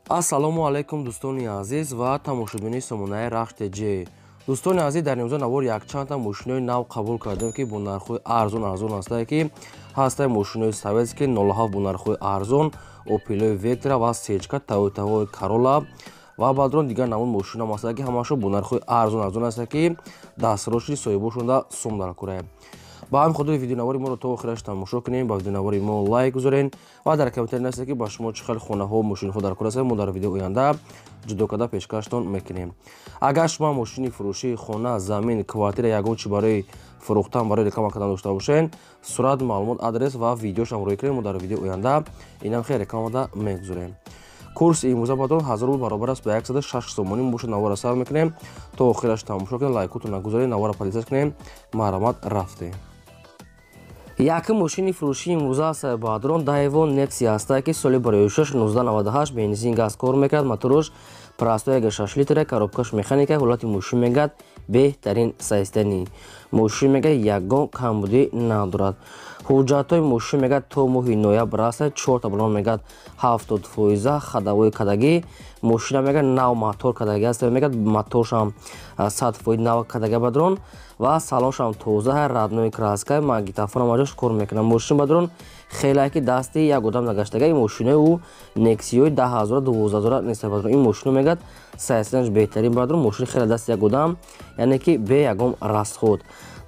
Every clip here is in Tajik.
Ассалому алайкум дӯстони азиз ва тамошобини Сомонаи Рахшти Ҷ. Дӯстони азиз, дар имрӯза навор якчандта мошинои нав қабул кардем ки бо нархҳои арзон ҳастанд ки ҳастаи мошинои советски 07 бо нархҳои арзон, Opel Vectra ва сечка Toyota Corolla ва баъдон дигар навъи мошинаам ҳастанд ки ҳамаашон бо нархҳои арзон ҳастанд ки дастроши соҳибошонда сум дар кӯрае. ба ҳамин хотир видеонавори моро то охираш тамошо кунем, ба видеонавори мо лайк гузорен ва дар комментар нависед ки ба шумо чӣ хел хонаҳо, мошинҳо дар кор ҳастанд. Мо дар видеои оянда ҷудо карда пешкаштон мекунем. Агар шумо мошини фурӯшии хона, замин, квартира ягон чӣ барои фурӯхтан, барои реклама кардан дошта бошед, сурат, маълумот, адрес ва видеошам рӯй кунед. Мо дар видеои оянда инам хеле рекламада мегузорем. Курси имрӯза бадон 1000 рубл баробар аст ба 106 сомонӣ. Бошед навора сар мекунем. То охираш тамошо кунед, лайкотон гузоред, навора подписа кунем. Марҳамат, рафтем. Якум мошини фурӯшии имрӯза аст баъдрон Daiwo Nexia аст ки соли барои 1998 бензин газ кор мекард. мотораш простояга 6 литра, коробкаш механика, ҳолати мошин мегад беҳтарин сайстанӣ. Мошин мегад ягон камбудӣ надорад. ҳуҷҷатҳои мошин мегад то моҳи ноябр аст. 4 та балон мегад 70% хадавои кадагӣ. Мошина мегад нав мотор кадаги аст, мегад моторшам 100% нав кадаги бадрон ва салоншам тоза, раднои краска, магнитофонам аҷош кор мекунад. Мошин бадрон хеле ки дасти як одам нагаштага. Ин мошинаи ӯ Nexia 10000 12000 нест бадрон. Ин мошино мегад сайстанаш беҳтарин бадрон. Мошини хеле дасти як одам, яъне ки бе ягон расход.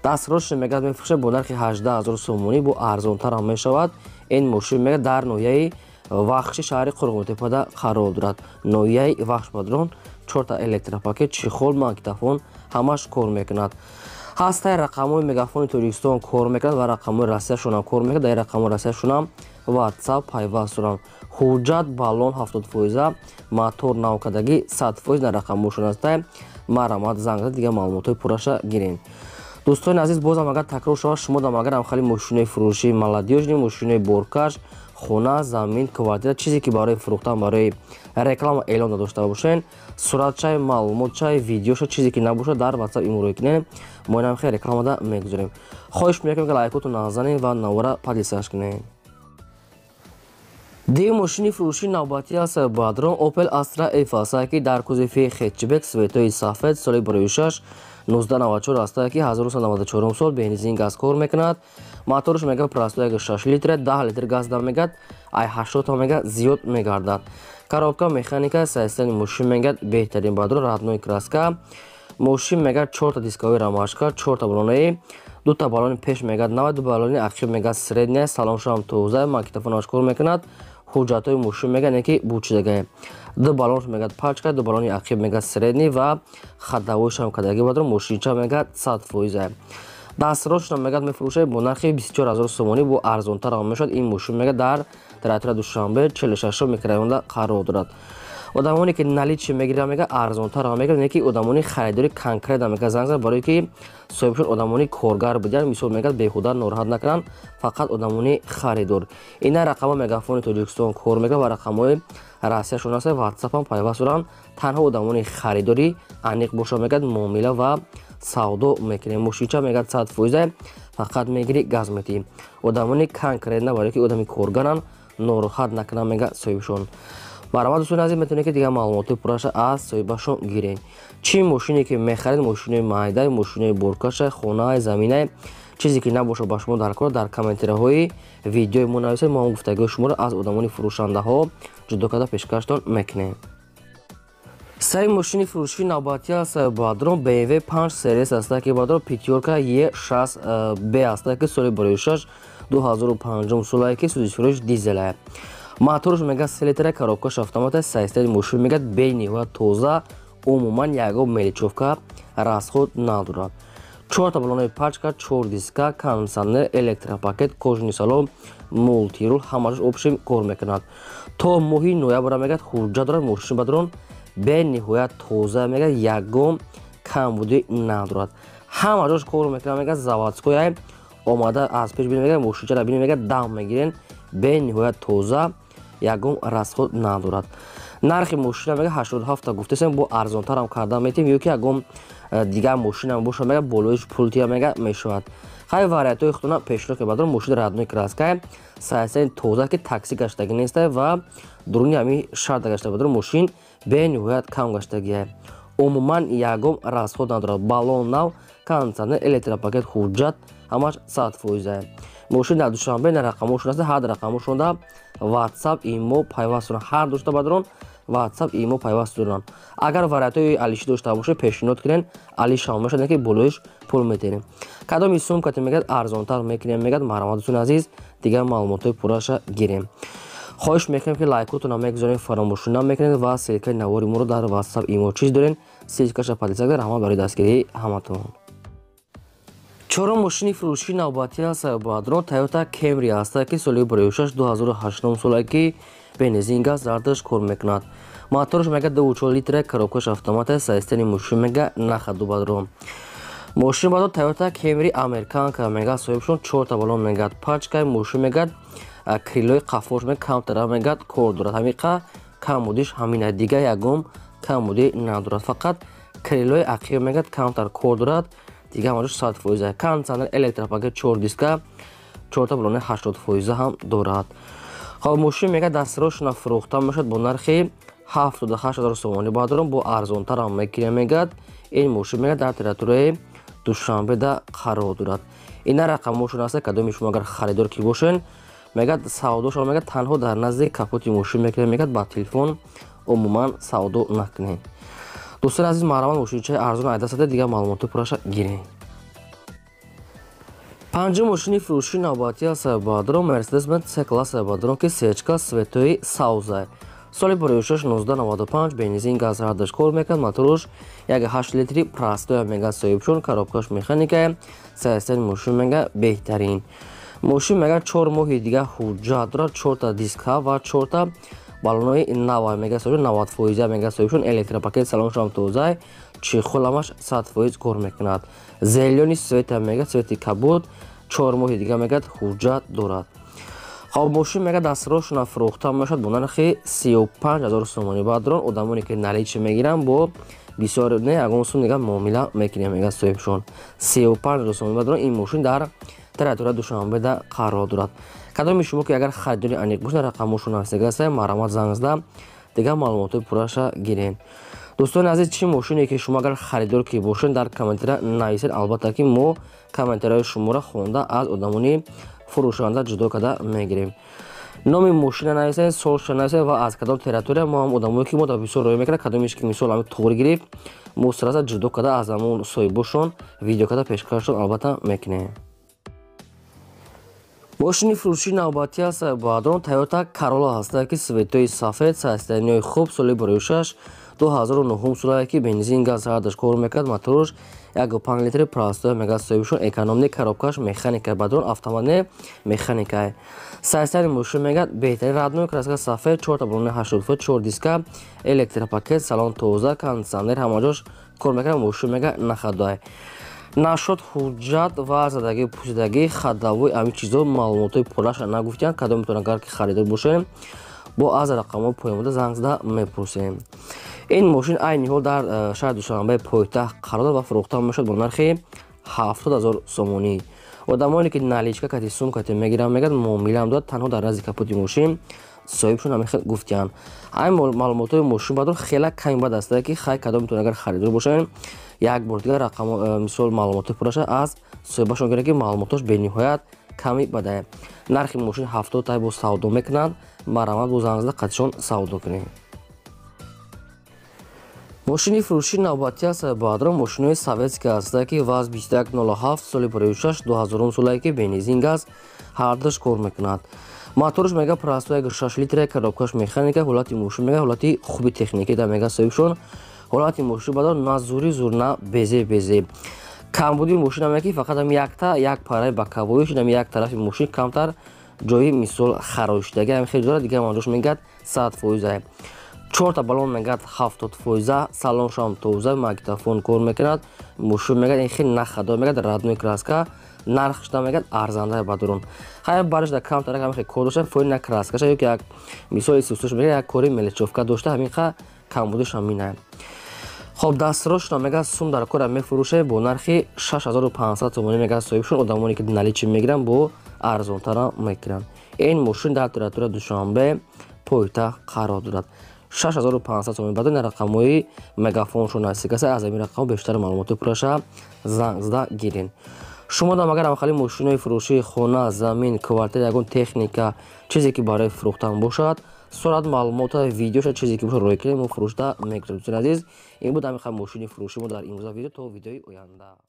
Дастрош мегад мефурӯшад бо нархи 18000 сомонӣ, бо арзонтарам мешавад. Ин мошин мегад дар ноҳияи Вахши шаҳри Қурғонтепада қарор дорад. Ноҳияи Вахш бадрон 4 та электропакет, чихол, магнитофон ҳамаш кор мекунад. ҳастаи рақамҳои мегафони Тоҷикистон кор мекунад ва рақамҳои Россияшонам кор мекунад. Дар рақамҳои Россияшонам WhatsApp пайваст доранд. ҳуҷҷат балон 70%, мотор навкадагӣ 100% дар рақамҳошон аст. Марҳамат, занг зад, дигар маълумотҳои пурраша гирен. дӯстони азиз, бозам агар такрор шавад, шумо дам агарам хали мошинои фурӯшии молодёжни, мошинои боркаш, хона, замин, квартира, чизе ки барои фурӯхтан, барои реклама эълон додошта бошед, суратчаи маълумотчаи видеоша, чизе ки набошад дар WhatsApp имрӯй кунед. мо инам хеле рекламада мегузорем. хоҳиш мекунем ки лайкотон назанед ва навора подписаш кунед. дигар мошини фурӯшии навбатӣ аст баъдрон Opel Astra F аст ки дар кузофи хетчбек светои сафед соли барои 6 1994 аст ки 1994 сол бензин газ кор мекунад. моторш мегад простояга 6 литра, 10 литр газ дам мегад, ай 80 мегад зиёд мегардад. коробка механика, сайстани мошин мегад беҳтарин бадрон, раднои краска. мошин мегад 4 та дискови рамашка, 4 та балони, 2 та балони пеш мегад 90, 2 балони ақиб мегад средния, салоншам тоза, магнитофонаш кор мекунад. ҳуҷҷатҳои мошин мегад неки бучидага. 2 балонш мегад пачка, 2 балони ақиб мегад средний ва хадавоишам кадаги бадрон, мошинча мегад 100%. дастрошам мегад мефурӯшад бо нархи 24000 сомонӣ, бо арзонтарам мешавад. ин мошин мегад дар территорияи Душанбе 46 микрорайонда қарор дорад. одамоне ки наличие мегиранд мегад арзонтарам мегиранд, неки одамони харидори конкретам мегад занг зад, барое ки соҳибшон одамони коргар буданд. мисол мегад беҳуда нороҳат накунанд, фақат одамони харидор. ина рақама мегафони Тоҷикистон кор мегад ва рақамҳои Россияшон аст. WhatsApp-ам пайваст доранд. танҳо одамони харидори аниқ боша мегад муомила ва савдо мекунем. мошинча мегад 100%, фақат мегири газ метӣ. одамони конкрет на, барое ки одами коргаранд, нороҳат накунанд мегад соҳибшон. марҳамат дӯстони азиз, метавонед ки дигар маълумоти пурраша аз соҳибашон гиред. чӣ мошине ки мехаред, мошинои майда, мошинои боркаша, хона, замина, чизе ки набошад ба шумо дар кор, дар комментариҳои видеои мо нависед. мо ҳам гуфтагиҳои шуморо аз одамони фурӯшандаҳо ҷудо карда пешкаштон мекунем. саи мошини фурӯшии навбатӣ аст баъдрон BMW 5 серис аст ки баъдрон Пятёрка E6B аст ки соли барои 6 2005 сол ки сӯзишфурӯш дизел. моторш мегад 3 литра, коробкаш автомат, сайстани мошин мегад бениҳоят тоза, умуман ягон меличовка расход надорад. 4 та балонои пачка, 4 диска, кондитсионер, электропакет, кожани салон, мултирул ҳамашон обшим кор мекунад. то моҳи ноябр мегад ҳуҷҷат дорад. мошин бадрон бениҳоят тоза мегад, ягон камбудӣ надорад. ҳамаҷош кор мекунад мегад заводскоя омада аз пеш бинед мегад, мошинчара бинед мегад дам мегирен бениҳоят тоза. ягон расход надорад. нархи мошина мега 87 та гуфтесем бо арзонтарам карда метем ё ки ягон дигар мошинам боша мега болоиш пултия мега мешавад. хай вариатои худона пешниҳод мебадорам мошини раднои краска сайсаи тоза ки такси гаштаги неста ва дуруни ҳами шарда гашта бадорам мошин бениҳоят кам гаштагия. умуман ягон расход надорад. балон нав, кондитсионер, электропакет, ҳуҷҷат ҳамаш 100%. мошин дар душанбе на рақамошон аст. ҳар рақамошонда ватсап имо пайваст доранд. ҳар душта бадорон ватсап имо пайваст доранд. агар вариатои алиши дошта боше пешниҳод кунен алишам мешад ки болоиш пул метерем. кадоми сумкате мегӯяд арзонтар мекунем мегӯяд марҳамат дӯстони азиз дигар маълумотои пурраша гирем. хоҳиш мекунем ки лайкотона мегузорем фаромӯшӣ намекунед ва селкаи навори моро дар ватсап имо чиз дорен селкаша падисак дар ҳама барои дастгирии ҳаматон. чорум мошини фурӯшии навбатӣ аст баъдрон Toyota Camry аст ки соли 2006 соле ки бензин газ зардаш кор мекунад. моторош мега 2.4 литра коробкаш автомата сайстани мошин мега нахаду бадрон. мошин баъдо Toyota Camry американка мега соҳибшон 4 та балон мегад пачкай мошин мегад крилои қафош мега камтара мегад кор дорад. ҳамиқа камудиш ҳамина дига ягон камуди надорад. фақат крилои ақиё мегад камтар кор дорад дига ҳамаҷош 100%. кондитсионер электропакет 4 диска 4 та балони 80% ҳам дорад. хоб мошин мега дастирошона фурӯхта мешад бо нархи 78 000 сомонӣ баъдрон бо арзонтарам мекунем мегад. ин мошин мега дар территорияи душанбеда қарор дорад. ина рақамошон аст кадоми шумо агар харидор ки бошен мегад савдошон мегад танҳо дар назди капоти мошин мекунем мегад ба телефон умуман савдо накунед. дӯстони азиз марҳамат мошинчаи арзон айдасада дигар маълумоти пурраша гирем. панҷум мошини фурӯшии навбатӣ аст баъдрон Mercedes-Benz C-класс баъдрон ки сечка светои сауза соли 1995 бензин газ ҳардаш кор мекард. моторош 1.8 литри простоя мега соҳибшон коробкаш механика сайстани мошин мега беҳтарин. мошин мега 4 моҳи дига ҳуҷҷат дорад. 4 та диска ва 4 та балонои 90 мега соҳибшон 90% мега соҳибшон электропакет салоншам тоза чихоламаш 100% кор мекунад. зелёни света мега свети кабуд 4 моҳи дига мега ҳуҷҷат дорад. хоб мошин мега дастирошона фурӯхта мешад бо нархи 35 000 сомонӣ баъдрон одамоне ки наличи мегиранд бо бисёр не ягон сум дига муомила мекунем мега соҳибшон 35 000 сомонӣ баъдрон ин мошин дар территорияи душанбеда қарор дорад. кадоми шумо ки агар харидори аниқ бошед рақамошон арсигаста марҳамат занг зада дигар маълумоти пурраша гирем. дӯстони азиз чӣ мошине ки шумо агар харидор ки бошед дар комментария нависед. албатта ки мо комментарияи шуморо хонда аз одамони фурӯшанда ҷудо карда мегирем. номи мошина нависед, солша нависед ва аз кадом территория мо ҳам одамое ки мо дар бисёр роя мекунад кадомеш ки мисол ҳами тоғри гирифт мо сраза ҷудо карда аз ҳамон соҳибошон видео карда пешкашон албатта мекунем. мошини фурӯшии навбатӣ аст баъдрон Toyota Corolla аст ки светои сафед сайстаниҳои хуб соли 2009 соле ки бензин газ ҳардаш кор мекард. моторош 1.5 литри простоя мега соҳибшон экономни коробкаш механика баъдрон автомат не механика сайстани мошин мега беҳтарин раднои краска сафед 4 та балони 80 4 диска электропакет салон тоза кондитсионер ҳамаҷош кор мекард. мошин мега нахадоай нашод ҳуҷҷат ва задагӣ пусидагӣ хадавои ҳамин чизо маълумотои пурраша нагуфтиянд. кадом метавонад агар ки харидор бошем бо аз рақамҳои поёмода занг зада мепурсем. ин мошин айни ҳол дар шаҳри душанбе пойтахт қарор дорад ва фурӯхта мешавад бо нархи 70 000 сомонӣ. одамоне ки наличка кати сумкате мегиранд мегад муомилаам дорад танҳо дар назди капоти мошин соҳибшон ҳамихел гуфтиянд. ҳамин маълумотои мошин баъдон хеле ками бад аст ки хай кадом метавонад агар харидор бошем як бор дигар рақам мисол маълумоти пурраша аз соҳибашон гирад ки маълумотош бениҳоят ками бада. нархи мошин 70 тай бо савдо мекунанд. марҳамат бо занг зада қатишон савдо кунед. мошини фурӯшии навбатӣ аст баъдрон мошинои советский аст ки ваз 2107 соли 2006 соле ки бензин газ ҳардаш кор мекунад. моторош мега простоя 6 литра коробкаш механика ҳолати мошин мега ҳолати хуби техникӣ да мега соҳибшон ҳолати мошин баъдон на зури зур на безе камбуди мошин ҳаме ки фақат ҳам якта як параи ба кавоиш ҳам як тарафи мошин камтар ҷои мисол харошидаги ҳам хеле дорад дига ҳамаҷош мегад 100%. 4 та балон мегад 70%, салоншам тоза, магнитофон кор мекунад, мошин мегад ин хеле нахадо мегад раднои краска нархшда мегӯяд арзанда ба дурун. Хай барашда камтара ҳамин код дошта фойли на краскаша ё ки як мисоли сустуш мегӯяд як кори меличовка дошта ҳамин ха камбудиша минае. خب دستفروش میگه سوم در کار میفروشه با نرخ 6500 تومانی میگه صاحبشون آدمانی که نلیچی میگیرن با ارزان تر میگیرن. این ماشین در توراتور دوشنبه پایتخت قرار دارد. 6500 تومانی بعد رقمای مگافونشون هست که از این رقم بیشتر معلومات پرشه زنگ زده گیرین. شما دا مگر خالی ماشینای فروشی خانه زمین کوارتر یگون تکنیکا چیزی که برای فروختن باشد سرعت معلومات ویدیوش چیزی که باشه روی کنیم و فروشته میگذاریم. عزیز این بود همین ماشین فروشی ما در این ویدیو تا ویدیوی آینده.